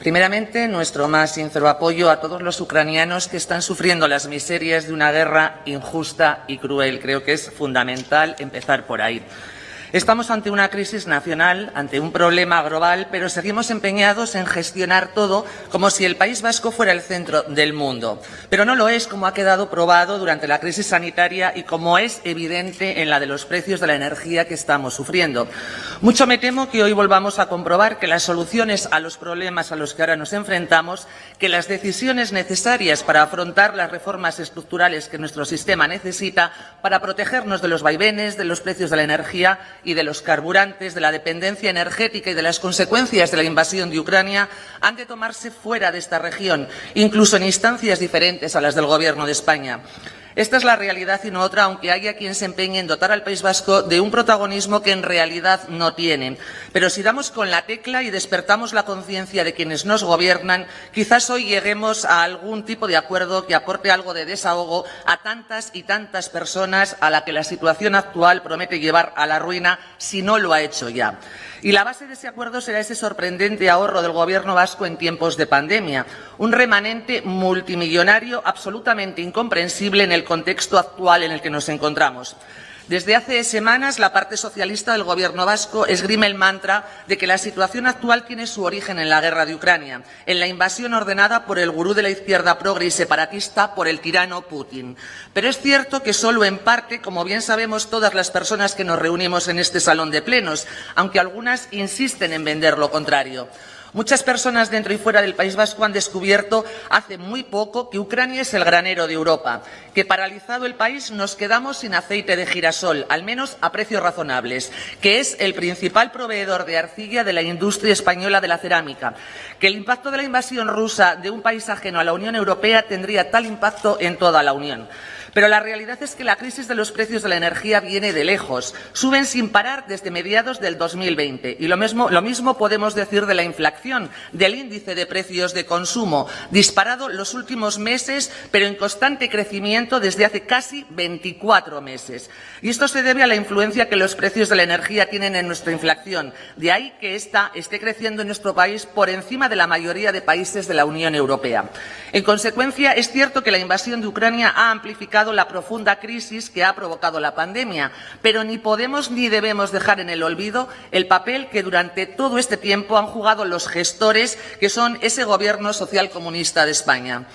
Primeramente, nuestro más sincero apoyo a todos los ucranianos que están sufriendo las miserias de una guerra injusta y cruel. Creo que es fundamental empezar por ahí. Estamos ante una crisis nacional, ante un problema global, pero seguimos empeñados en gestionar todo como si el País Vasco fuera el centro del mundo. Pero no lo es, como ha quedado probado durante la crisis sanitaria y como es evidente en la de los precios de la energía que estamos sufriendo. Mucho me temo que hoy volvamos a comprobar que las soluciones a los problemas a los que ahora nos enfrentamos, que las decisiones necesarias para afrontar las reformas estructurales que nuestro sistema necesita para protegernos de los vaivenes, de los precios de la energía y de los carburantes, de la dependencia energética y de las consecuencias de la invasión de Ucrania, han de tomarse fuera de esta región, incluso en instancias diferentes a las del Gobierno de España. Esta es la realidad y no otra, aunque haya quien se empeñe en dotar al País Vasco de un protagonismo que en realidad no tiene. Pero si damos con la tecla y despertamos la conciencia de quienes nos gobiernan, quizás hoy lleguemos a algún tipo de acuerdo que aporte algo de desahogo a tantas y tantas personas a las que la situación actual promete llevar a la ruina si no lo ha hecho ya. Y la base de ese acuerdo será ese sorprendente ahorro del Gobierno vasco en tiempos de pandemia, un remanente multimillonario absolutamente incomprensible en el contexto actual en el que nos encontramos. Desde hace semanas, la parte socialista del Gobierno vasco esgrime el mantra de que la situación actual tiene su origen en la guerra de Ucrania, en la invasión ordenada por el gurú de la izquierda progre y separatista, por el tirano Putin. Pero es cierto que solo en parte, como bien sabemos todas las personas que nos reunimos en este salón de plenos, aunque algunas insisten en vender lo contrario. Muchas personas dentro y fuera del País Vasco han descubierto hace muy poco que Ucrania es el granero de Europa, que paralizado el país nos quedamos sin aceite de girasol, al menos a precios razonables, que es el principal proveedor de arcilla de la industria española de la cerámica, que el impacto de la invasión rusa de un país ajeno a la Unión Europea tendría tal impacto en toda la Unión. Pero la realidad es que la crisis de los precios de la energía viene de lejos. Suben sin parar desde mediados del 2020. Y lo mismo podemos decir de la inflación, del índice de precios de consumo, disparado los últimos meses, pero en constante crecimiento desde hace casi 24 meses. Y esto se debe a la influencia que los precios de la energía tienen en nuestra inflación. De ahí que ésta esté creciendo en nuestro país por encima de la mayoría de países de la Unión Europea. En consecuencia, es cierto que la invasión de Ucrania ha amplificado la profunda crisis que ha provocado la pandemia, pero ni podemos ni debemos dejar en el olvido el papel que durante todo este tiempo han jugado los gestores, que son ese Gobierno socialcomunista de España.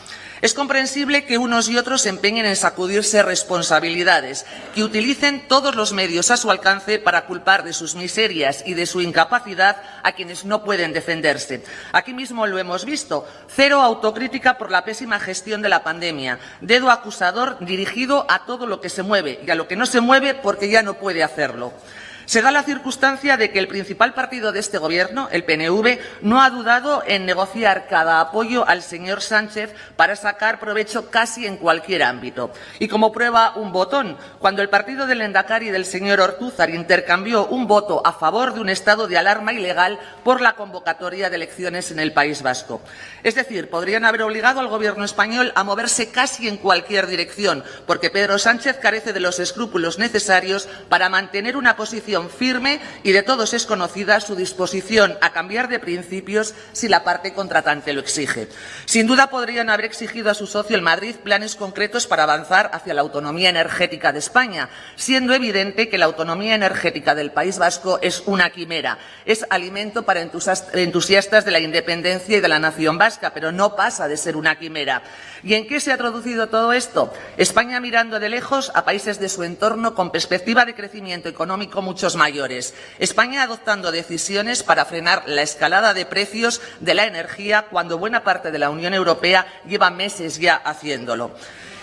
Es comprensible que unos y otros se empeñen en sacudirse responsabilidades, que utilicen todos los medios a su alcance para culpar de sus miserias y de su incapacidad a quienes no pueden defenderse. Aquí mismo lo hemos visto, cero autocrítica por la pésima gestión de la pandemia, dedo acusador dirigido a todo lo que se mueve y a lo que no se mueve porque ya no puede hacerlo. Se da la circunstancia de que el principal partido de este Gobierno, el PNV, no ha dudado en negociar cada apoyo al señor Sánchez para sacar provecho casi en cualquier ámbito. Y como prueba un botón, cuando el partido del Lehendakari y del señor Ortúzar intercambió un voto a favor de un estado de alarma ilegal por la convocatoria de elecciones en el País Vasco. Es decir, podrían haber obligado al Gobierno español a moverse casi en cualquier dirección, porque Pedro Sánchez carece de los escrúpulos necesarios para mantener una posición firme y de todos es conocida su disposición a cambiar de principios si la parte contratante lo exige. Sin duda podrían haber exigido a su socio el Madrid planes concretos para avanzar hacia la autonomía energética de España, siendo evidente que la autonomía energética del País Vasco es una quimera, es alimento para entusiastas de la independencia y de la nación vasca, pero no pasa de ser una quimera. ¿Y en qué se ha traducido todo esto? España mirando de lejos a países de su entorno con perspectiva de crecimiento económico mucho mayores. España adoptando decisiones para frenar la escalada de precios de la energía cuando buena parte de la Unión Europea lleva meses ya haciéndolo.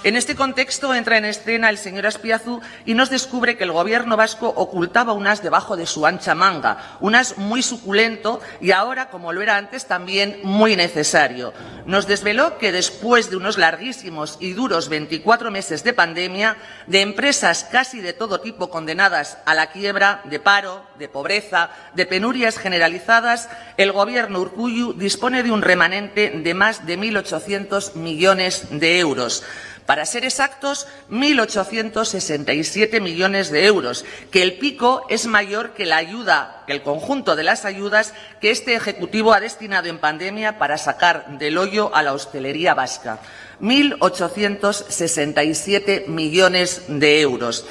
En este contexto entra en escena el señor Azpiazu y nos descubre que el Gobierno vasco ocultaba un as debajo de su ancha manga, un as muy suculento y ahora, como lo era antes, también muy necesario. Nos desveló que después de unos larguísimos y duros 24 meses de pandemia, de empresas casi de todo tipo condenadas a la quiebra, de paro, de pobreza, de penurias generalizadas, el Gobierno Urkullu dispone de un remanente de más de 1.800 millones de euros. Para ser exactos, 1.867 millones de euros, que el pico es mayor que la ayuda, que el conjunto de las ayudas que este Ejecutivo ha destinado en pandemia para sacar del hoyo a la hostelería vasca. 1.867 millones de euros.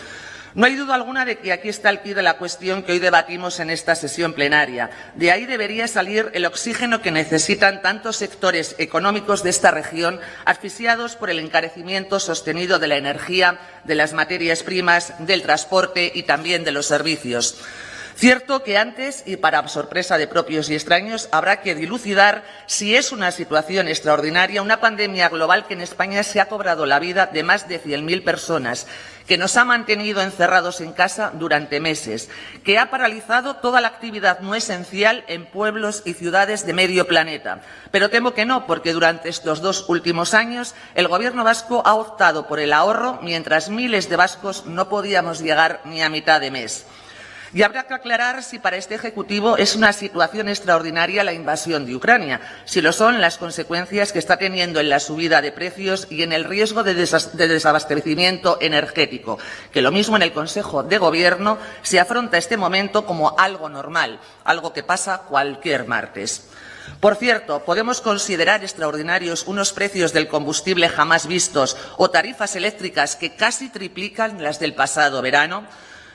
No hay duda alguna de que aquí está el quid de la cuestión que hoy debatimos en esta sesión plenaria. De ahí debería salir el oxígeno que necesitan tantos sectores económicos de esta región, asfixiados por el encarecimiento sostenido de la energía, de las materias primas, del transporte y también de los servicios. Cierto que antes, y para sorpresa de propios y extraños, habrá que dilucidar si es una situación extraordinaria, una pandemia global que en España se ha cobrado la vida de más de 100.000 personas, que nos ha mantenido encerrados en casa durante meses, que ha paralizado toda la actividad no esencial en pueblos y ciudades de medio planeta. Pero temo que no, porque durante estos 2 últimos años el Gobierno vasco ha optado por el ahorro, mientras miles de vascos no podíamos llegar ni a mitad de mes. Y habrá que aclarar si para este Ejecutivo es una situación extraordinaria la invasión de Ucrania, si lo son las consecuencias que está teniendo en la subida de precios y en el riesgo de desabastecimiento energético, que lo mismo en el Consejo de Gobierno se afronta este momento como algo normal, algo que pasa cualquier martes. Por cierto, ¿podemos considerar extraordinarios unos precios del combustible jamás vistos o tarifas eléctricas que casi triplican las del pasado verano?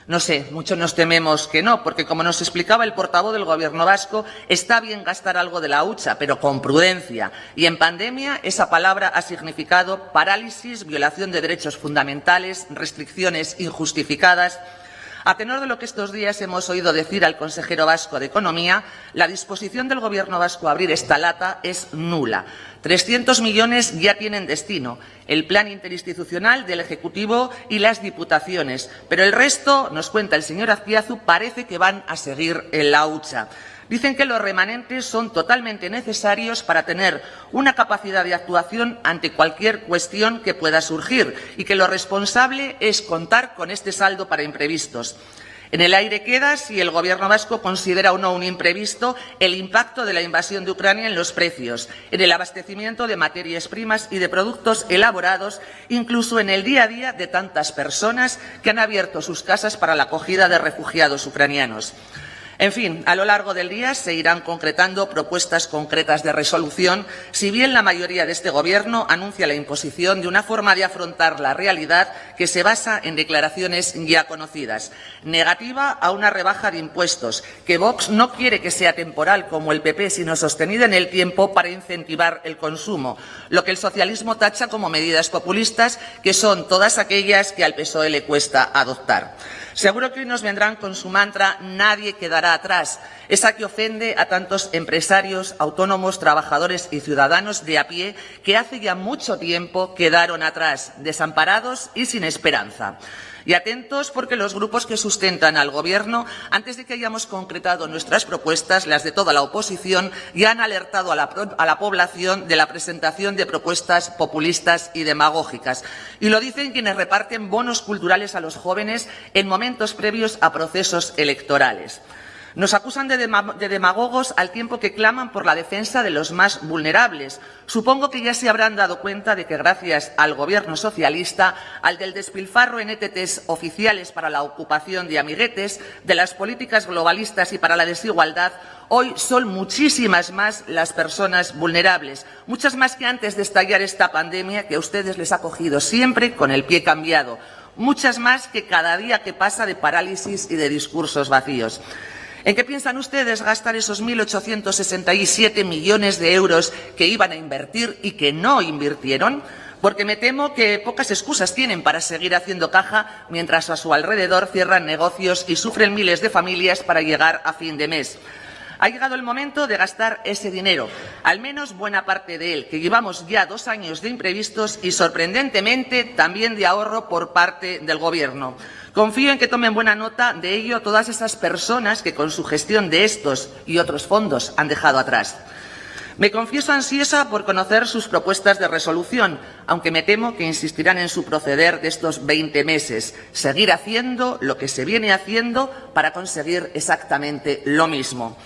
No sé, muchos nos tememos que no, porque como nos explicaba el portavoz del Gobierno vasco, está bien gastar algo de la hucha, pero con prudencia. Y en pandemia esa palabra ha significado parálisis, violación de derechos fundamentales, restricciones injustificadas. A tenor de lo que estos días hemos oído decir al consejero vasco de Economía, la disposición del Gobierno vasco a abrir esta lata es nula. 300 millones ya tienen destino, el plan interinstitucional del Ejecutivo y las diputaciones, pero el resto, nos cuenta el señor Azpiazu, parece que van a seguir en la hucha. Dicen que los remanentes son totalmente necesarios para tener una capacidad de actuación ante cualquier cuestión que pueda surgir y que lo responsable es contar con este saldo para imprevistos. En el aire queda si el Gobierno vasco considera o no un imprevisto el impacto de la invasión de Ucrania en los precios, en el abastecimiento de materias primas y de productos elaborados, incluso en el día a día de tantas personas que han abierto sus casas para la acogida de refugiados ucranianos. En fin, a lo largo del día se irán concretando propuestas concretas de resolución, si bien la mayoría de este Gobierno anuncia la imposición de una forma de afrontar la realidad que se basa en declaraciones ya conocidas. Negativa a una rebaja de impuestos, que Vox no quiere que sea temporal como el PP, sino sostenida en el tiempo para incentivar el consumo, lo que el socialismo tacha como medidas populistas, que son todas aquellas que al PSOE le cuesta adoptar. Seguro que hoy nos vendrán con su mantra «nadie quedará atrás», esa que ofende a tantos empresarios, autónomos, trabajadores y ciudadanos de a pie que hace ya mucho tiempo quedaron atrás, desamparados y sin esperanza. Y atentos porque los grupos que sustentan al Gobierno, antes de que hayamos concretado nuestras propuestas, las de toda la oposición, ya han alertado a la población de la presentación de propuestas populistas y demagógicas. Y lo dicen quienes reparten bonos culturales a los jóvenes en momentos previos a procesos electorales. Nos acusan de demagogos al tiempo que claman por la defensa de los más vulnerables. Supongo que ya se habrán dado cuenta de que gracias al Gobierno socialista, al del despilfarro en ETTs oficiales para la ocupación de amiguetes, de las políticas globalistas y para la desigualdad, hoy son muchísimas más las personas vulnerables, muchas más que antes de estallar esta pandemia que a ustedes les ha cogido siempre con el pie cambiado, muchas más que cada día que pasa de parálisis y de discursos vacíos. ¿En qué piensan ustedes gastar esos 1.867 millones de euros que iban a invertir y que no invirtieron? Porque me temo que pocas excusas tienen para seguir haciendo caja mientras a su alrededor cierran negocios y sufren miles de familias para llegar a fin de mes. Ha llegado el momento de gastar ese dinero, al menos buena parte de él, que llevamos ya 2 años de imprevistos y, sorprendentemente, también de ahorro por parte del Gobierno. Confío en que tomen buena nota de ello todas esas personas que con su gestión de estos y otros fondos han dejado atrás. Me confieso ansiosa por conocer sus propuestas de resolución, aunque me temo que insistirán en su proceder de estos 20 meses, seguir haciendo lo que se viene haciendo para conseguir exactamente lo mismo.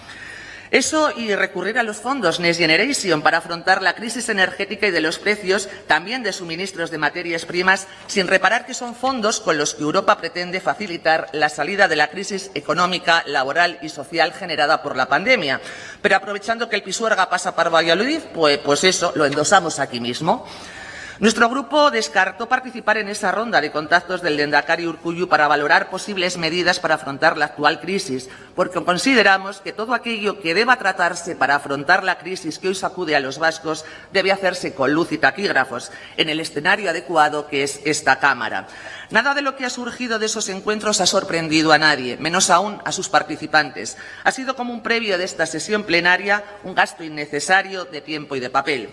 Eso y recurrir a los fondos Next Generation para afrontar la crisis energética y de los precios, también de suministros de materias primas, sin reparar que son fondos con los que Europa pretende facilitar la salida de la crisis económica, laboral y social generada por la pandemia. Pero aprovechando que el Pisuerga pasa por Valladolid, pues eso, lo endosamos aquí mismo. Nuestro grupo descartó participar en esa ronda de contactos del Lehendakari Urkullu para valorar posibles medidas para afrontar la actual crisis, porque consideramos que todo aquello que deba tratarse para afrontar la crisis que hoy sacude a los vascos debe hacerse con luz y taquígrafos, en el escenario adecuado que es esta Cámara. Nada de lo que ha surgido de esos encuentros ha sorprendido a nadie, menos aún a sus participantes. Ha sido como un previo de esta sesión plenaria, un gasto innecesario de tiempo y de papel.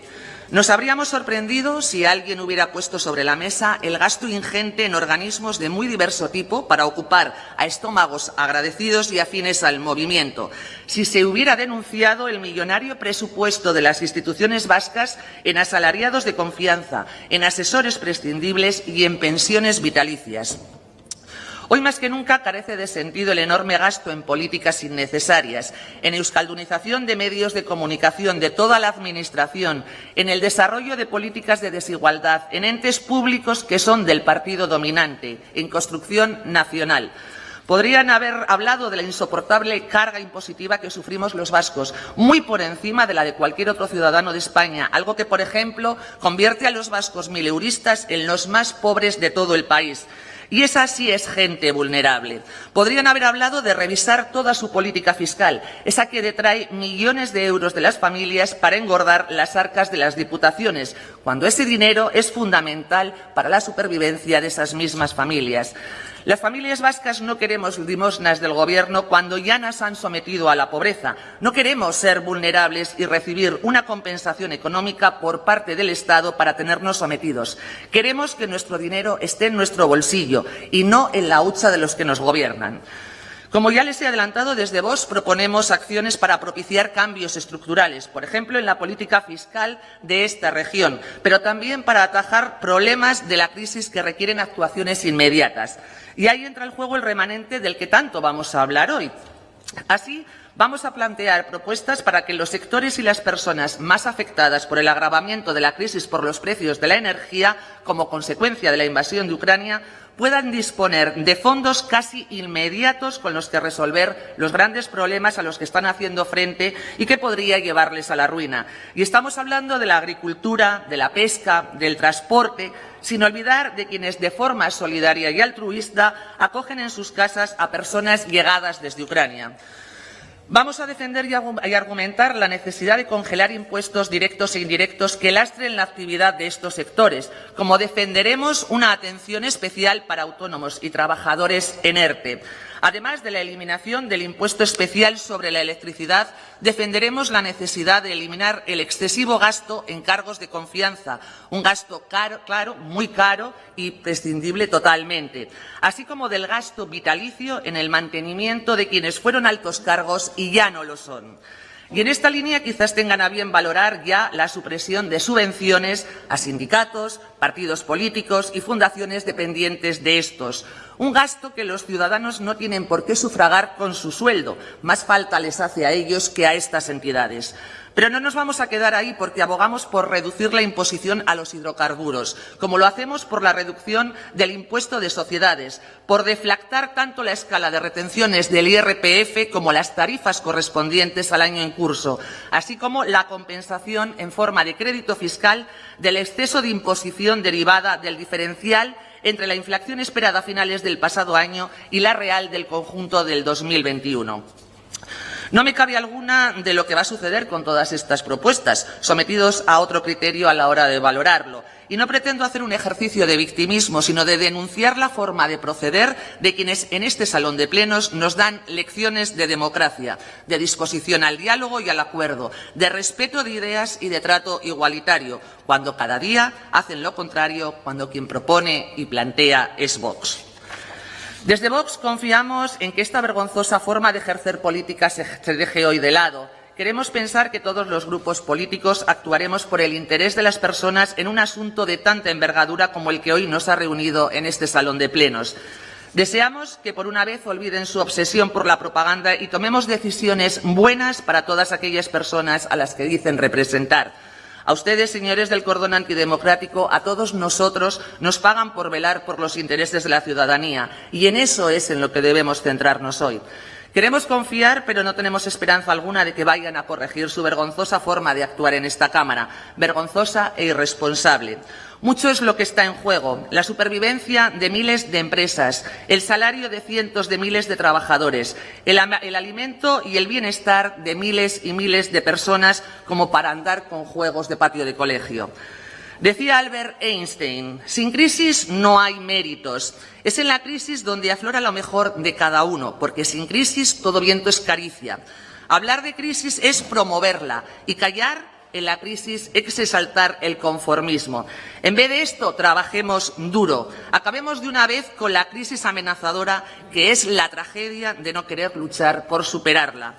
Nos habríamos sorprendido si alguien hubiera puesto sobre la mesa el gasto ingente en organismos de muy diverso tipo para ocupar a estómagos agradecidos y afines al movimiento, si se hubiera denunciado el millonario presupuesto de las instituciones vascas en asalariados de confianza, en asesores prescindibles y en pensiones vitalicias. Hoy más que nunca carece de sentido el enorme gasto en políticas innecesarias, en euskaldunización de medios de comunicación de toda la Administración, en el desarrollo de políticas de desigualdad, en entes públicos que son del partido dominante, en construcción nacional. Podrían haber hablado de la insoportable carga impositiva que sufrimos los vascos, muy por encima de la de cualquier otro ciudadano de España, algo que, por ejemplo, convierte a los vascos mileuristas en los más pobres de todo el país. Y esa sí es gente vulnerable. Podrían haber hablado de revisar toda su política fiscal, esa que detrae millones de euros de las familias para engordar las arcas de las diputaciones, cuando ese dinero es fundamental para la supervivencia de esas mismas familias. Las familias vascas no queremos limosnas del Gobierno cuando ya nos han sometido a la pobreza. No queremos ser vulnerables y recibir una compensación económica por parte del Estado para tenernos sometidos. Queremos que nuestro dinero esté en nuestro bolsillo y no en la hucha de los que nos gobiernan. Como ya les he adelantado, desde Vox proponemos acciones para propiciar cambios estructurales, por ejemplo, en la política fiscal de esta región, pero también para atajar problemas de la crisis que requieren actuaciones inmediatas. Y ahí entra en juego el remanente del que tanto vamos a hablar hoy. Así, vamos a plantear propuestas para que los sectores y las personas más afectadas por el agravamiento de la crisis por los precios de la energía, como consecuencia de la invasión de Ucrania, puedan disponer de fondos casi inmediatos con los que resolver los grandes problemas a los que están haciendo frente y que podría llevarles a la ruina. Y estamos hablando de la agricultura, de la pesca, del transporte, sin olvidar de quienes de forma solidaria y altruista acogen en sus casas a personas llegadas desde Ucrania. Vamos a defender y argumentar la necesidad de congelar impuestos directos e indirectos que lastren la actividad de estos sectores, como defenderemos una atención especial para autónomos y trabajadores en ERTE. Además de la eliminación del impuesto especial sobre la electricidad, defenderemos la necesidad de eliminar el excesivo gasto en cargos de confianza, un gasto caro, claro, muy caro y prescindible totalmente, así como del gasto vitalicio en el mantenimiento de quienes fueron altos cargos y ya no lo son. Y en esta línea quizás tengan a bien valorar ya la supresión de subvenciones a sindicatos, partidos políticos y fundaciones dependientes de estos. Un gasto que los ciudadanos no tienen por qué sufragar con su sueldo. Más falta les hace a ellos que a estas entidades. Pero no nos vamos a quedar ahí porque abogamos por reducir la imposición a los hidrocarburos, como lo hacemos por la reducción del impuesto de sociedades, por deflactar tanto la escala de retenciones del IRPF como las tarifas correspondientes al año en curso, así como la compensación en forma de crédito fiscal del exceso de imposición derivada del diferencial entre la inflación esperada a finales del pasado año y la real del conjunto del 2021. No me cabe alguna de lo que va a suceder con todas estas propuestas, sometidos a otro criterio a la hora de valorarlo. Y no pretendo hacer un ejercicio de victimismo, sino de denunciar la forma de proceder de quienes en este salón de plenos nos dan lecciones de democracia, de disposición al diálogo y al acuerdo, de respeto de ideas y de trato igualitario, cuando cada día hacen lo contrario, cuando quien propone y plantea es Vox. Desde Vox confiamos en que esta vergonzosa forma de ejercer política se deje hoy de lado. Queremos pensar que todos los grupos políticos actuaremos por el interés de las personas en un asunto de tanta envergadura como el que hoy nos ha reunido en este salón de plenos. Deseamos que por una vez olviden su obsesión por la propaganda y tomemos decisiones buenas para todas aquellas personas a las que dicen representar. A ustedes, señores del cordón antidemocrático, a todos nosotros nos pagan por velar por los intereses de la ciudadanía y en eso es en lo que debemos centrarnos hoy. Queremos confiar, pero no tenemos esperanza alguna de que vayan a corregir su vergonzosa forma de actuar en esta Cámara, vergonzosa e irresponsable. Mucho es lo que está en juego: la supervivencia de miles de empresas, el salario de cientos de miles de trabajadores, el alimento y el bienestar de miles y miles de personas, como para andar con juegos de patio de colegio. Decía Albert Einstein: sin crisis no hay méritos. Es en la crisis donde aflora lo mejor de cada uno, porque sin crisis todo viento es caricia. Hablar de crisis es promoverla y callar en la crisis es exaltar el conformismo. En vez de esto, trabajemos duro. Acabemos de una vez con la crisis amenazadora que es la tragedia de no querer luchar por superarla.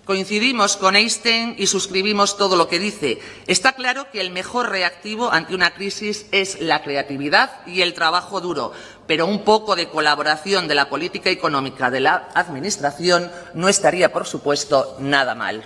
Coincidimos con Einstein y suscribimos todo lo que dice. Está claro que el mejor reactivo ante una crisis es la creatividad y el trabajo duro, pero un poco de colaboración de la política económica de la Administración no estaría, por supuesto, nada mal.